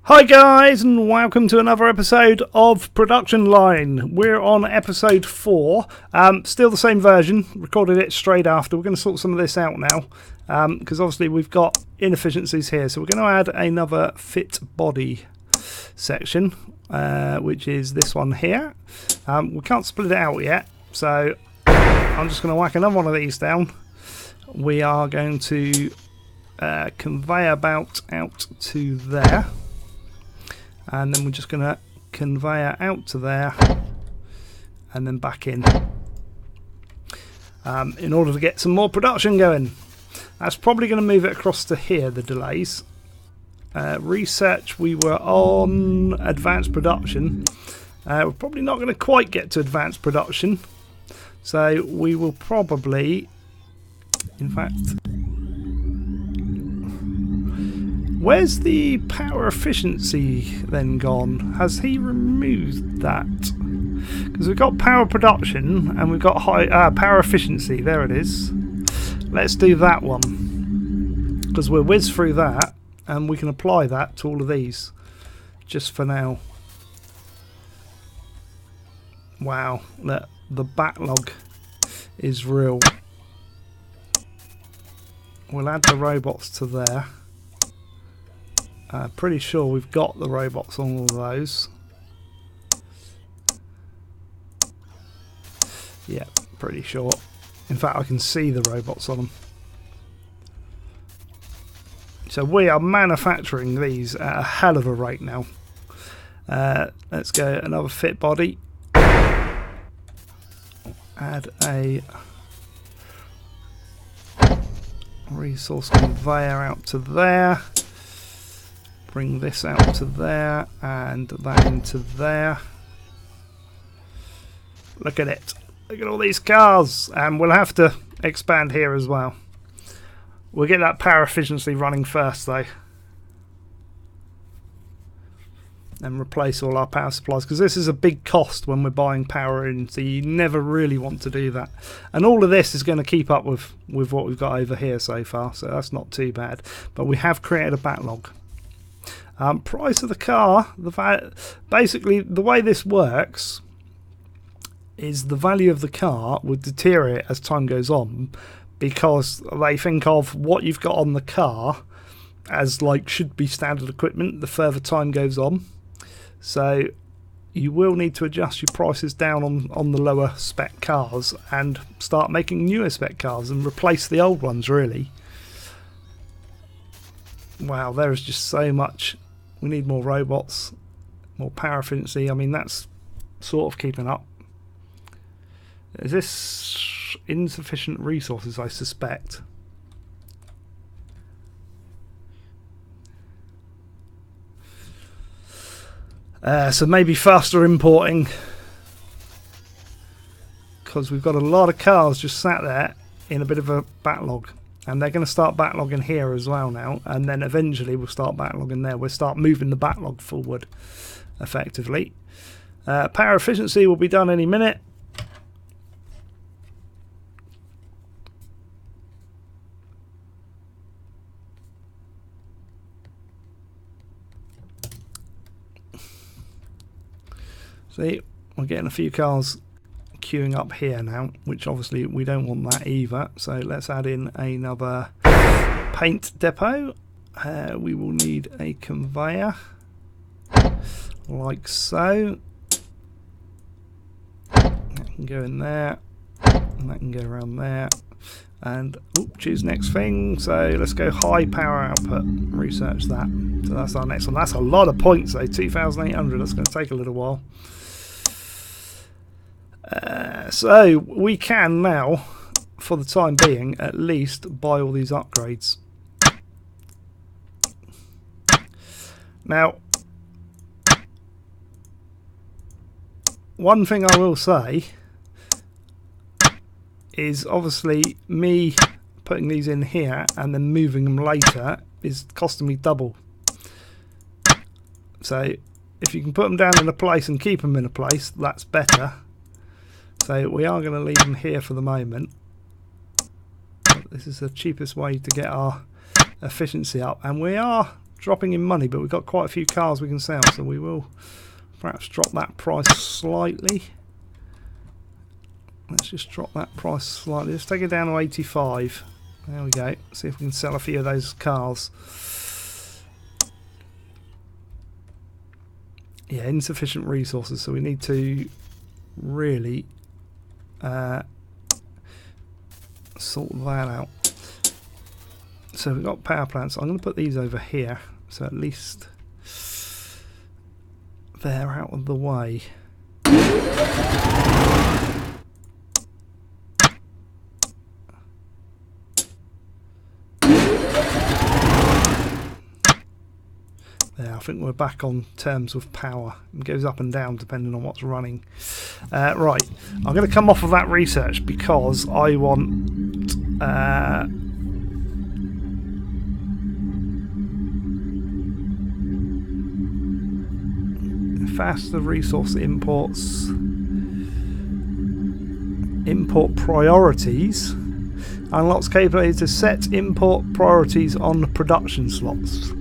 Hi guys, and welcome to another episode of Production Line. We're on episode 4, still the same version, recorded it straight after. We're going to sort some of this out now, because obviously we've got inefficiencies here. So we're going to add another fit body section, which is this one here. We can't split it out yet, so I'm just going to whack another one of these down. We are going to conveyor belt out to there. And then we're just going to conveyor out to there and then back in order to get some more production going. That's probably going to move it across to here, the delays. Research, we were on advanced production. We're probably not going to quite get to advanced production. So we will probably, in fact... Where's the power efficiency then gone? Has he removed that? Because we've got power production and we've got high power efficiency. There it is. Let's do that one. Because we'll whiz through that and we can apply that to all of these. Just for now. Wow. The backlog is real. We'll add the robots to there. Pretty sure we've got the robots on all of those. Yeah, pretty sure. In fact, I can see the robots on them. So we are manufacturing these at a hell of a rate now. Let's go another fit body. Add a resource conveyor out to there. Bring this out to there and that into there. Look at it. Look at all these cars. And we'll have to expand here as well. We'll get that power efficiency running first though. And replace all our power supplies. Because this is a big cost when we're buying power in. So you never really want to do that. And all of this is going to keep up with what we've got over here so far. So that's not too bad. But we have created a backlog. Price of the car, basically the way this works is the value of the car would deteriorate as time goes on because they think of what you've got on the car as like should be standard equipment the further time goes on. So you will need to adjust your prices down on the lower spec cars and start making newer spec cars and replace the old ones really. Wow, there is just so much. We need more robots, more power efficiency. I mean, that's sort of keeping up. Is this insufficient resources, I suspect? So maybe faster importing. Because we've got a lot of cars just sat there in a bit of a backlog. And they're going to start backlogging here as well now. And then eventually we'll start backlogging there. We'll start moving the backlog forward effectively. Power efficiency will be done any minute. See, we're getting a few cars queuing up here now, which obviously we don't want that either, so let's add in another paint depot. We will need a conveyor like so. That can go in there and that can go around there and choose next thing. So let's go high power output, research that. So that's our next one. That's a lot of points though, 2,800. That's going to take a little while. So we can now, for the time being, at least buy all these upgrades. Now, one thing I will say is obviously me putting these in here and then moving them later is costing me double. So if you can put them down in a place and keep them in a place, that's better. So we are going to leave them here for the moment. This is the cheapest way to get our efficiency up, and we are dropping in money, but we've got quite a few cars we can sell, so we will perhaps drop that price slightly. Let's just drop that price slightly. Let's take it down to 85. There we go. See if we can sell a few of those cars. Yeah, insufficient resources, so we need to really sort that out. So we've got power plants. I'm going to put these over here, so at least they're out of the way. Yeah, I think we're back on terms with power. It goes up and down depending on what's running. Right, I'm going to come off of that research because I want faster resource imports. Import priorities. Unlocks capability to set import priorities on production slots.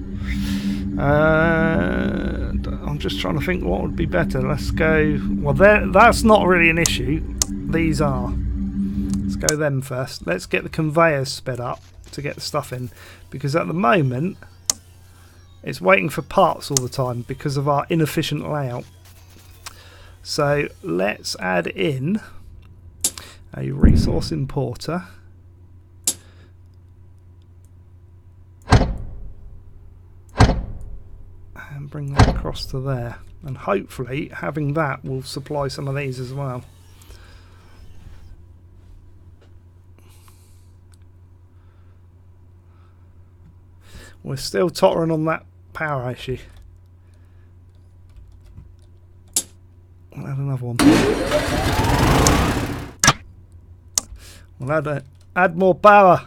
I'm just trying to think what would be better. Let's go. Well, that's not really an issue. These are. Let's go them first. Let's get the conveyors sped up to get the stuff in, because at the moment it's waiting for parts all the time because of our inefficient layout. So let's add in a resource importer. And bring that across to there, and hopefully having that will supply some of these as well. We're still tottering on that power issue. We'll add another one. We'll add more power.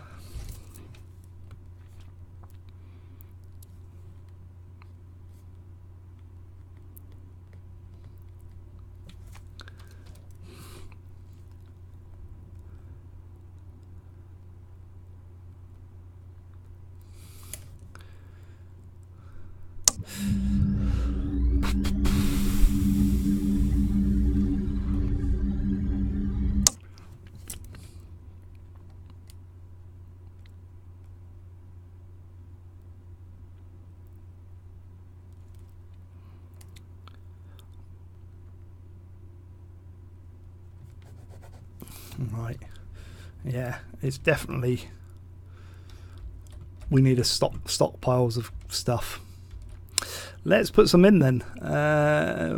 Right, yeah, it's definitely, we need a stockpiles of stuff. Let's put some in then.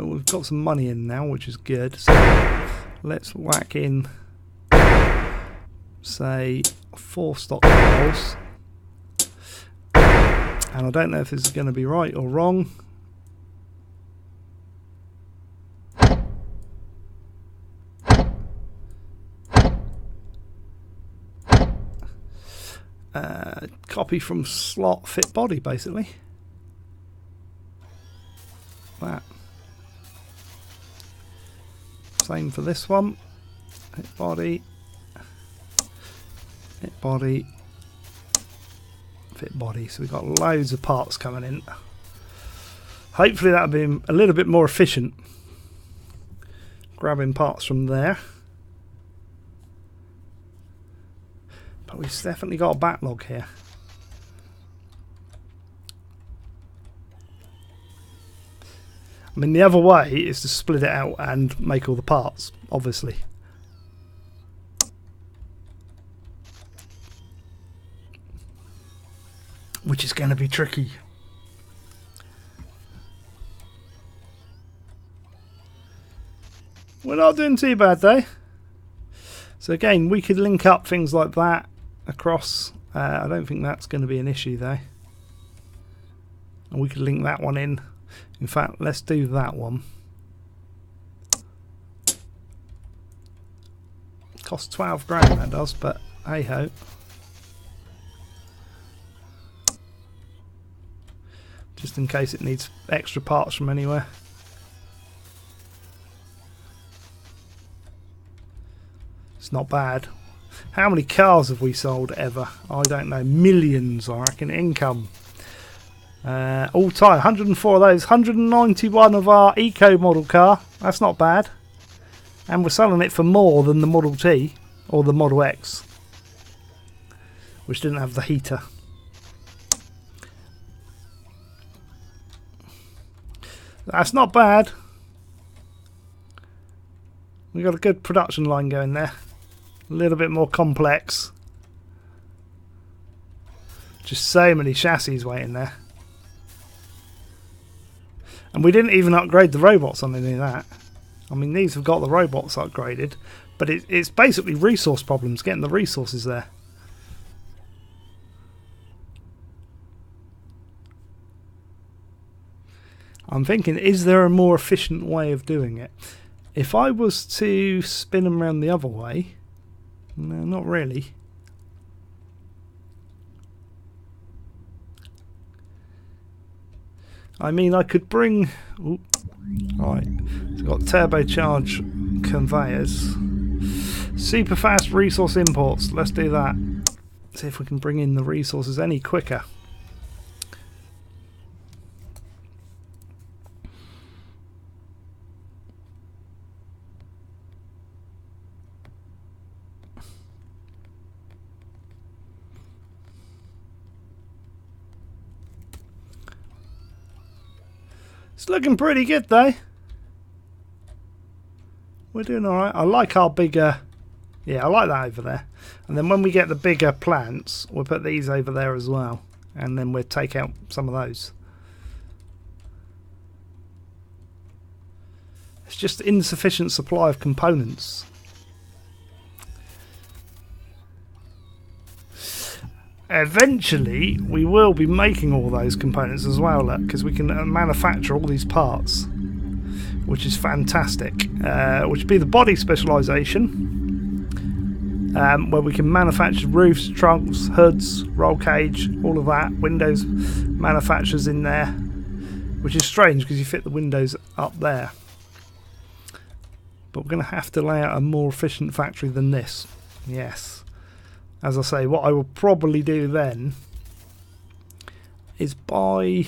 We've got some money in now, which is good. So let's whack in, say, 4 stockpiles. And I don't know if this is going to be right or wrong. Copy from slot, fit body, basically. That. Same for this one. Hit body. Hit body. Fit body. So we've got loads of parts coming in. Hopefully that'll be a little bit more efficient. Grabbing parts from there. But we've definitely got a backlog here. I mean, the other way is to split it out and make all the parts, obviously. Which is going to be tricky. We're not doing too bad though. So again, we could link up things like that across. I don't think that's going to be an issue though. And we could link that one in. In fact, let's do that one. Costs 12 grand that does, but hey ho. Just in case it needs extra parts from anywhere. It's not bad. How many cars have we sold ever? I don't know. Millions, I reckon. Income. All time, 104 of those, 191 of our Eco model car. That's not bad. And we're selling it for more than the Model T or the Model X, which didn't have the heater. That's not bad. We've got a good production line going there. A little bit more complex. Just so many chassis waiting there. And we didn't even upgrade the robots on any of that. I mean, these have got the robots upgraded, but it's basically resource problems, getting the resources there. I'm thinking, is there a more efficient way of doing it? If I was to spin them around the other way, no, not really. I mean, I could bring... Ooh, right, it's got turbocharged conveyors. Super fast resource imports. Let's do that. See if we can bring in the resources any quicker. It's looking pretty good though. We're doing alright. I like our bigger... Yeah, I like that over there. And then when we get the bigger plants, we'll put these over there as well. And then we'll take out some of those. It's just insufficient supply of components. Eventually, we will be making all those components as well, because we can manufacture all these parts, which is fantastic. Which would be the body specialisation, where we can manufacture roofs, trunks, hoods, roll cage, all of that. Windows manufacturers in there, which is strange because you fit the windows up there. But we're going to have to lay out a more efficient factory than this. Yes. As I say, what I will probably do then is buy...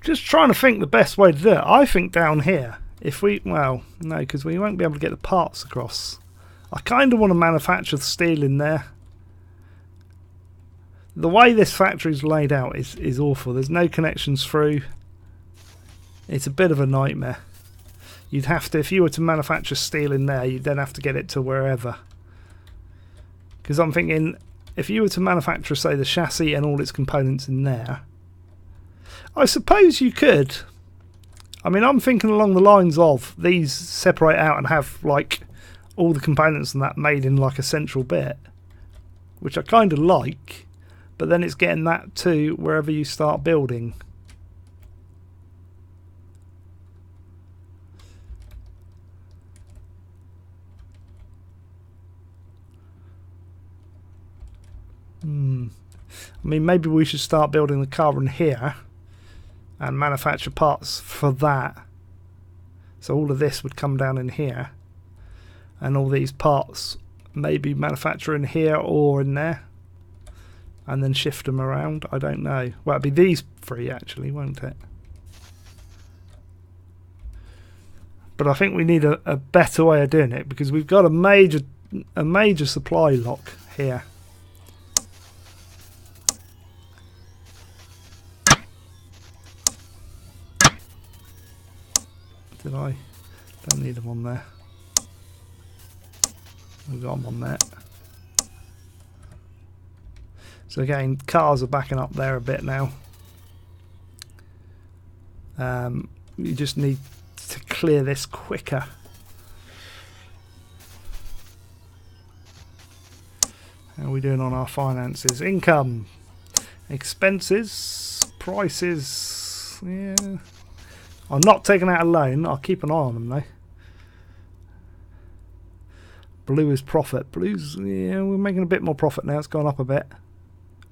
Just trying to think the best way to do it. I think down here, if we... Well, no, because we won't be able to get the parts across. I kind of want to manufacture the steel in there. The way this factory is laid out is awful. There's no connections through. It's a bit of a nightmare. You'd have to, if you were to manufacture steel in there, you'd then have to get it to wherever. Because I'm thinking, if you were to manufacture, say, the chassis and all its components in there, I suppose you could. I mean, I'm thinking along the lines of these separate out and have, like, all the components and that made in, like, a central bit, which I kind of like, but then it's getting that to wherever you start building. I mean, maybe we should start building the car in here and manufacture parts for that. So all of this would come down in here, and all these parts maybe manufacture in here or in there, and then shift them around. I don't know. Well, it'd be these three actually, won't it? But I think we need a better way of doing it, because we've got a major supply lock here. Did I? Don't need them on there. We've got them on there. So again, cars are backing up there a bit now. You just need to clear this quicker. How are we doing on our finances? Income, expenses, prices. Yeah. I'm not taking out a loan. I'll keep an eye on them though. Blue is profit. Blue's, yeah, we're making a bit more profit now. It's gone up a bit.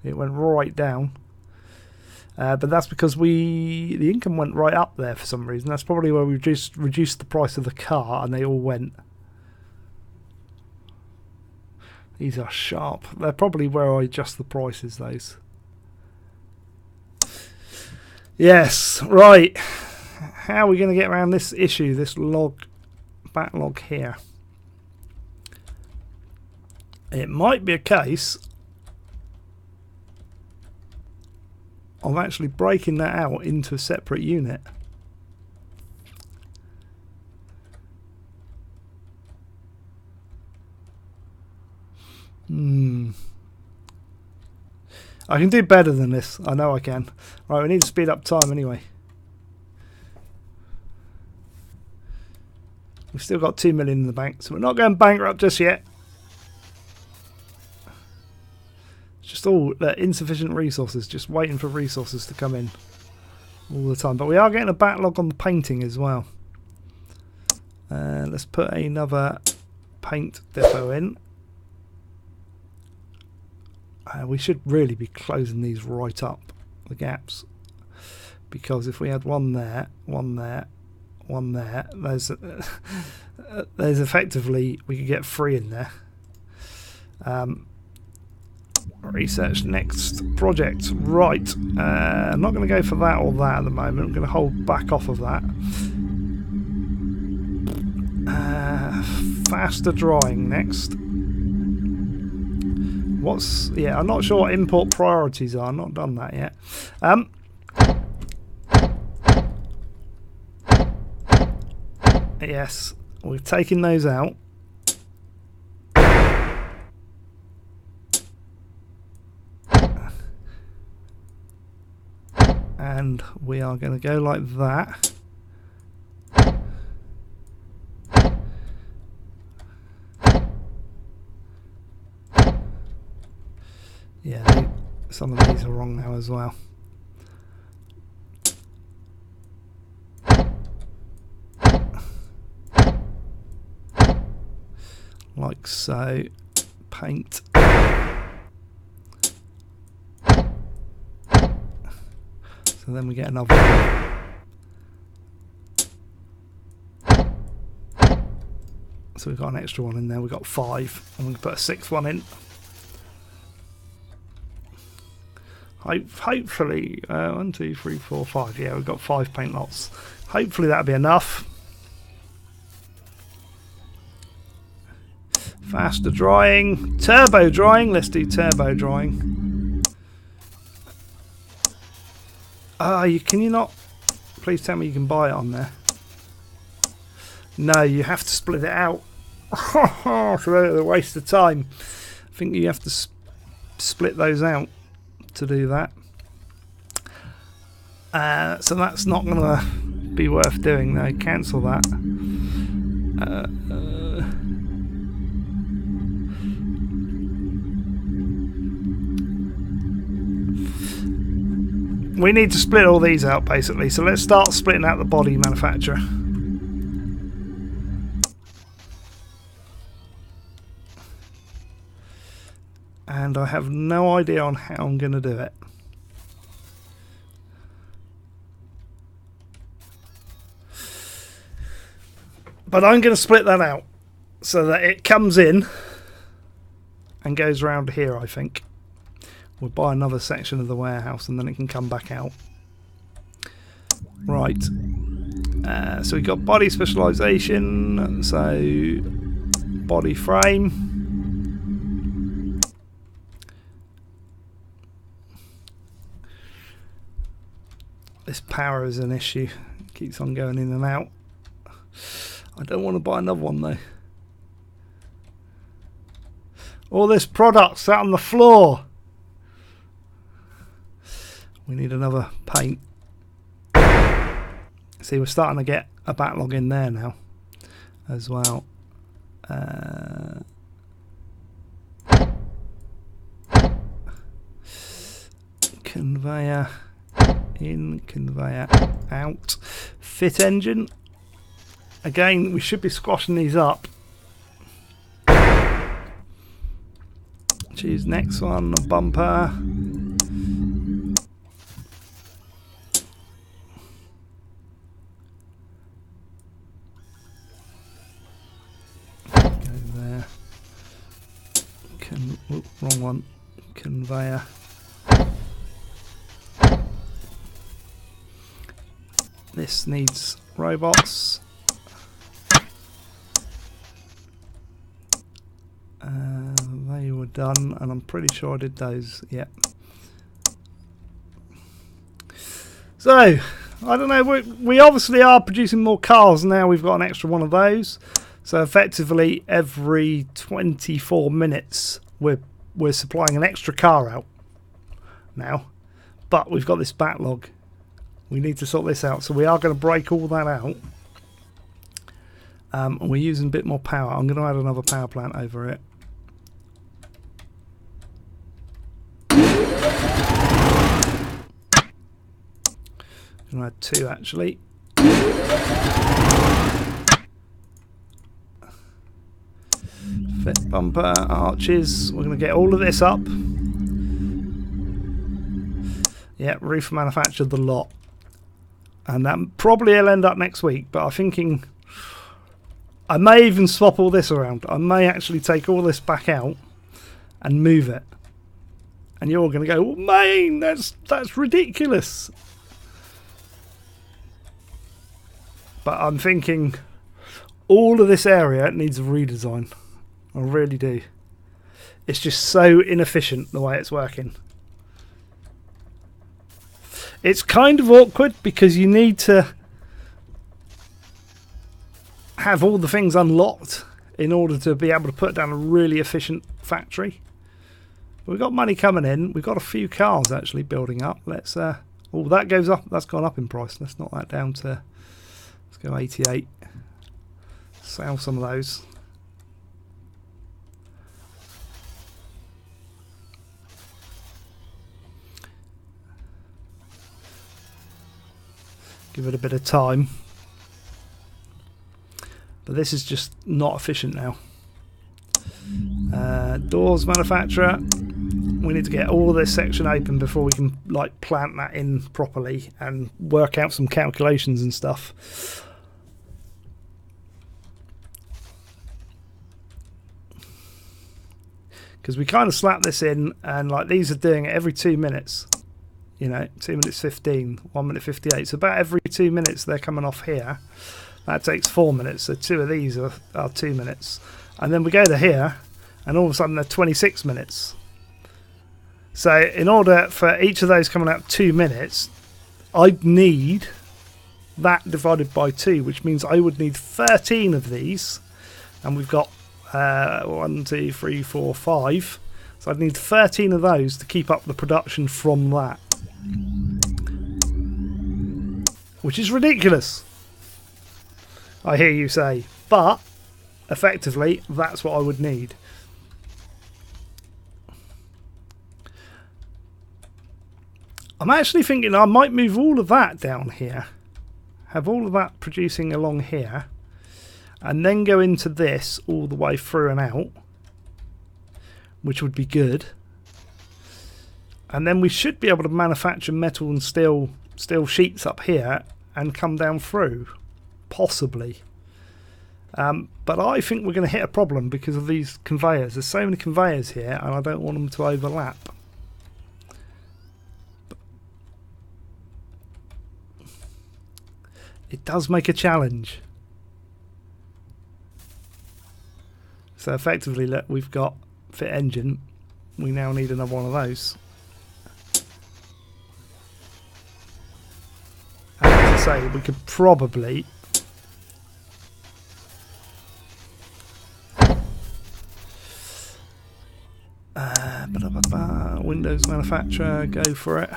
It went right down. But that's because the income went right up there for some reason. That's probably where we just reduced the price of the car and they all went. These are sharp. They're probably where I adjust the prices, those. Yes, right. How are we going to get around this issue, this backlog here? It might be a case of actually breaking that out into a separate unit. I can do better than this. I know I can. Right, we need to speed up time anyway. We've still got 2 million in the bank, so we're not going bankrupt just yet. It's just all insufficient resources, just waiting for resources to come in all the time. But we are getting a backlog on the painting as well. Let's put another paint depot in. We should really be closing these right up, the gaps, because if we had one there, one there, one there, there's effectively, we could get 3 in there. Research next project. Right, I'm not going to go for that or that at the moment. I'm going to hold back off of that. Faster drying next. Yeah, I'm not sure what import priorities are. I've not done that yet. Yes, we've taken those out. And we are going to go like that. Yeah, some of these are wrong now as well. Like so. Paint. So then we get another one. So we've got an extra one in there. We've got 5. And we can put a 6th one in. Hopefully, 1, 2, 3, 4, 5. Yeah, we've got 5 paint lots. Hopefully that'll be enough. Faster drying. Turbo drying. Let's do turbo drying. Can you not? Please tell me you can buy it on there. No, you have to split it out. It's a waste of time. I think you have to split those out to do that. So that's not going to be worth doing though. Cancel that. We need to split all these out basically, so let's start splitting out the body manufacturer. And I have no idea on how I'm going to do it. But I'm going to split that out so that it comes in and goes around here, I think. We'll buy another section of the warehouse and then it can come back out. Right. So we've got body specialisation. So body frame. This power is an issue. It keeps on going in and out. I don't want to buy another one though. All this product sat on the floor. We need another paint. See, we're starting to get a backlog in there now as well. Conveyor in, conveyor out. Fit engine. Again, we should be squashing these up. Choose next one, a bumper. Go there. Wrong one. Conveyor. This needs robots. They were done, and I'm pretty sure I did those. Yep. So, I don't know, we obviously are producing more cars now. We've got an extra one of those. So effectively every 24 minutes we're supplying an extra car out now. But we've got this backlog. We need to sort this out. So we are going to break all that out. And we're using a bit more power. I'm going to add another power plant over it. I'm going to add 2 actually. Fit bumper, arches. We're going to get all of this up. Yeah, roof manufactured the lot. And that probably will end up next week, but I'm thinking I may even swap all this around. I may actually take all this back out and move it. And you're going to go, well, Maine, that's ridiculous. But I'm thinking all of this area needs a redesign. I really do. It's just so inefficient the way it's working. It's kind of awkward because you need to have all the things unlocked in order to be able to put down a really efficient factory. We've got money coming in. We've got a few cars actually building up. Let's oh, that goes up. That's gone up in price. Let's knock that down to, let's go 88. Sell some of those. Give it a bit of time. But this is just not efficient now. Doors manufacturer. We need to get all this section open before we can like plant that in properly and work out some calculations and stuff. Because we kind of slap this in and like these are doing it every 2 minutes. You know, 2 minutes 15, 1 minute 58. So about every 2 minutes they're coming off here. That takes 4 minutes. So 2 of these are 2 minutes. And then we go to here and all of a sudden they're 26 minutes. So in order for each of those coming out 2 minutes, I'd need that divided by 2, which means I would need 13 of these. And we've got 1, 2, 3, 4, 5. So I'd need 13 of those to keep up the production from that. Which is ridiculous, I hear you say. But effectively, that's what I would need. I'm actually thinking I might move all of that down here. Have all of that producing along here. And then go into this all the way through and out. Which would be good. And then we should be able to manufacture metal and steel sheets up here and come down through. Possibly. But I think we're going to hit a problem because of these conveyors. There's so many conveyors here and I don't want them to overlap. It does make a challenge. So effectively, look, we've got fit engine. We now need another one of those. And as I say, we could probably Windows manufacturer, go for it.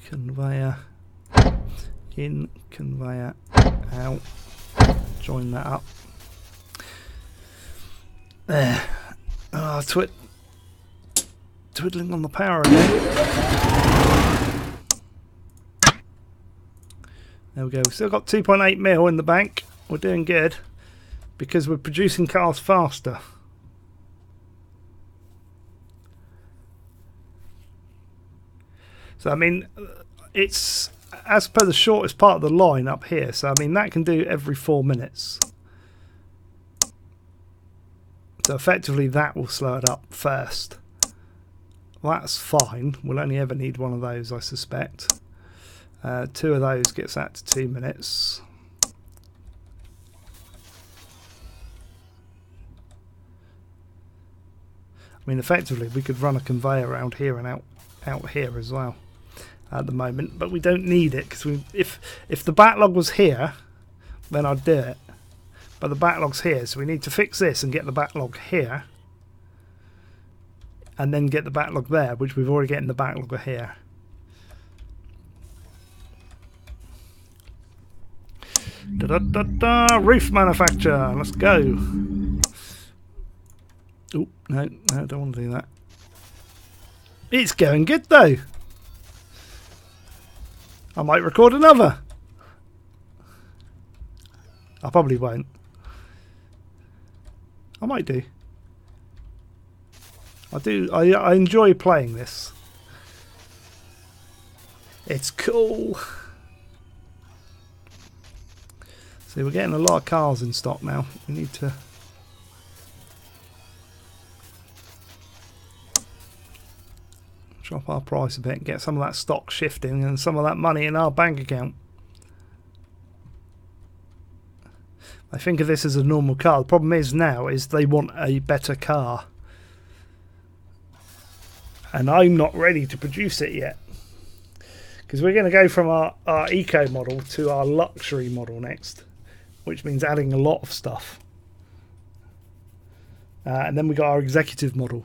Conveyor in, conveyor out. Join that up. There. Oh, twiddling on the power again. There we go. We've still got 2.8 mil in the bank. We're doing good because we're producing cars faster. So I mean, it's as per the shortest part of the line up here. So I mean, that can do every 4 minutes. So effectively that will slow it up first. that's fine. We'll only ever need one of those, I suspect. 2 of those gets that to 2 minutes. I mean, effectively, we could run a conveyor around here and out here as well at the moment, but we don't need it because if the backlog was here, then I'd do it. But the backlog's here, so we need to fix this and get the backlog here, and then get the backlog there, which we've already getting the backlog here. Roof manufacture. Let's go. Oh, no, I don't want to do that. It's going good though. I might record another. I probably won't. I might do. I enjoy playing this. It's cool. See, we're getting a lot of cars in stock now. We need to drop our price a bit and get some of that stock shifting and some of that money in our bank account. I think of this as a normal car. The problem is now is they want a better car. And I'm not ready to produce it yet. Because we're going to go from our eco model to our luxury model next. Which means adding a lot of stuff. And then we got our executive model.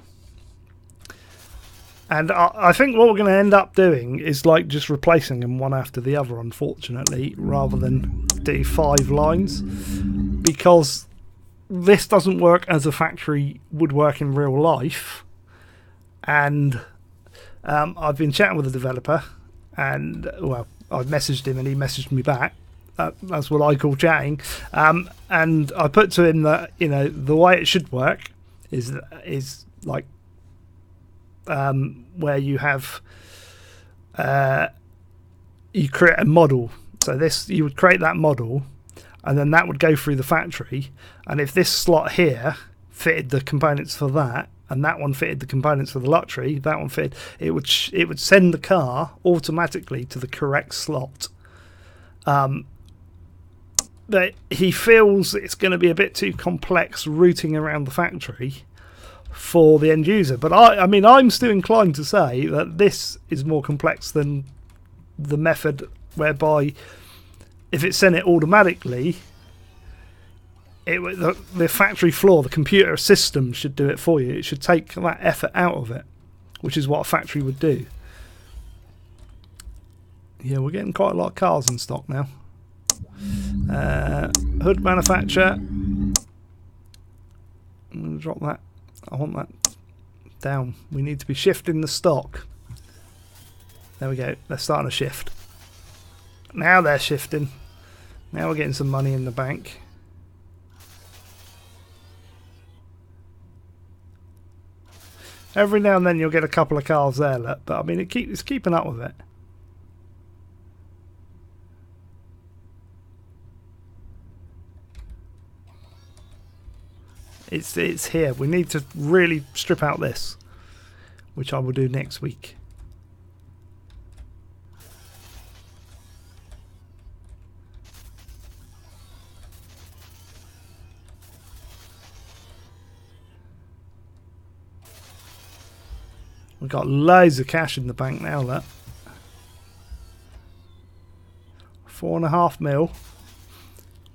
And I think what we're going to end up doing is like just replacing them one after the other, unfortunately, rather than do 5 lines. Because this doesn't work as a factory would work in real life. And I've been chatting with the developer, and well, I've messaged him and he messaged me back. That's what I call chatting. And I put to him that, you know, the way it should work is like where you have you create a model. So this, you would create that model, and then that would go through the factory. And if this slot here fitted the components for that, and that one fitted the components for the luxury, that one fitted, it would send the car automatically to the correct slot. But he feels it's going to be a bit too complex routing around the factory for the end user. But I mean, I'm still inclined to say that this is more complex than the method whereby if it sent it automatically, the factory floor, the computer system should do it for you. It should take that effort out of it, which is what a factory would do. Yeah, we're getting quite a lot of cars in stock now. Hood manufacture. I'm going to drop that. I want that down. We need to be shifting the stock. There we go. They're starting to shift. Now they're shifting. Now we're getting some money in the bank. Every now and then you'll get a couple of cars there, look, but I mean it's keeping up with it. It's here. We need to really strip out this, which I will do next week. We've got loads of cash in the bank now, look. 4.5 mil.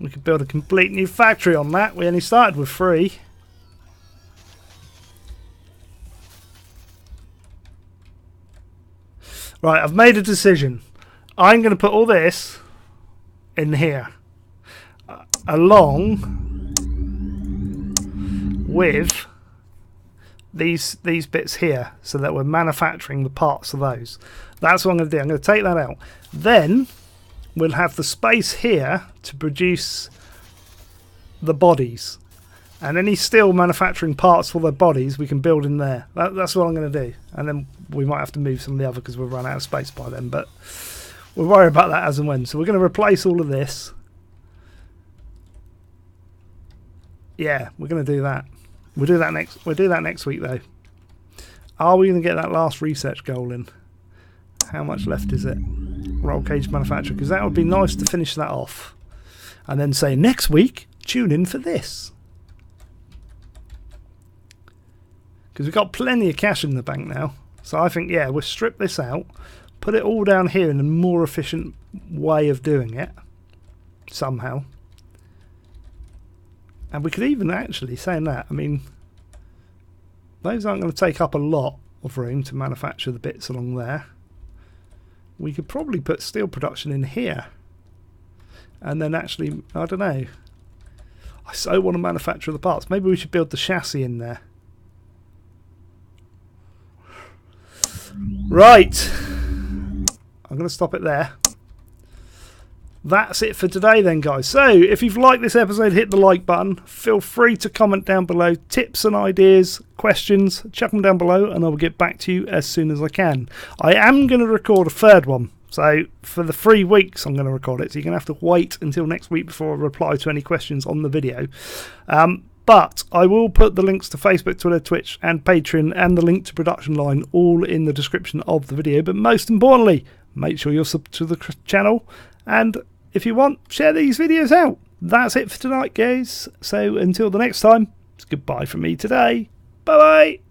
We could build a complete new factory on that. We only started with 3. Right, I've made a decision. I'm going to put all this in here, along with these bits here, so that we're manufacturing the parts of those. That's what I'm going to do. I'm going to take that out. Then we'll have the space here to produce the bodies. And any steel manufacturing parts for the bodies we can build in there. That's what I'm going to do. And then we might have to move some of the other because we'll run out of space by then. But we'll worry about that as and when. So we're going to replace all of this. Yeah, we're going to do that. We'll do that next week though. Are we going to get that last research goal in? How much left is it? Roll cage manufacturer, because that would be nice to finish that off. And then say, next week, tune in for this. Because we've got plenty of cash in the bank now. So I think, yeah, we'll strip this out, put it all down here in a more efficient way of doing it. Somehow. And we could even actually, saying that, I mean, those aren't going to take up a lot of room to manufacture the bits along there. We could probably put steel production in here. And then actually, I don't know. I so want to manufacture the parts. Maybe we should build the chassis in there. Right. I'm going to stop it there. That's it for today then, guys. So, if you've liked this episode, hit the like button. Feel free to comment down below. Tips and ideas, questions, chuck them down below and I will get back to you as soon as I can. I am going to record a third one. So, for the 3 weeks I'm going to record it. So, you're going to have to wait until next week before I reply to any questions on the video. But I will put the links to Facebook, Twitter, Twitch and Patreon and the link to production line all in the description of the video. But most importantly, make sure you're subbed to the channel and if you want, share these videos out. That's it for tonight, guys. So until the next time, it's goodbye from me today. Bye-bye.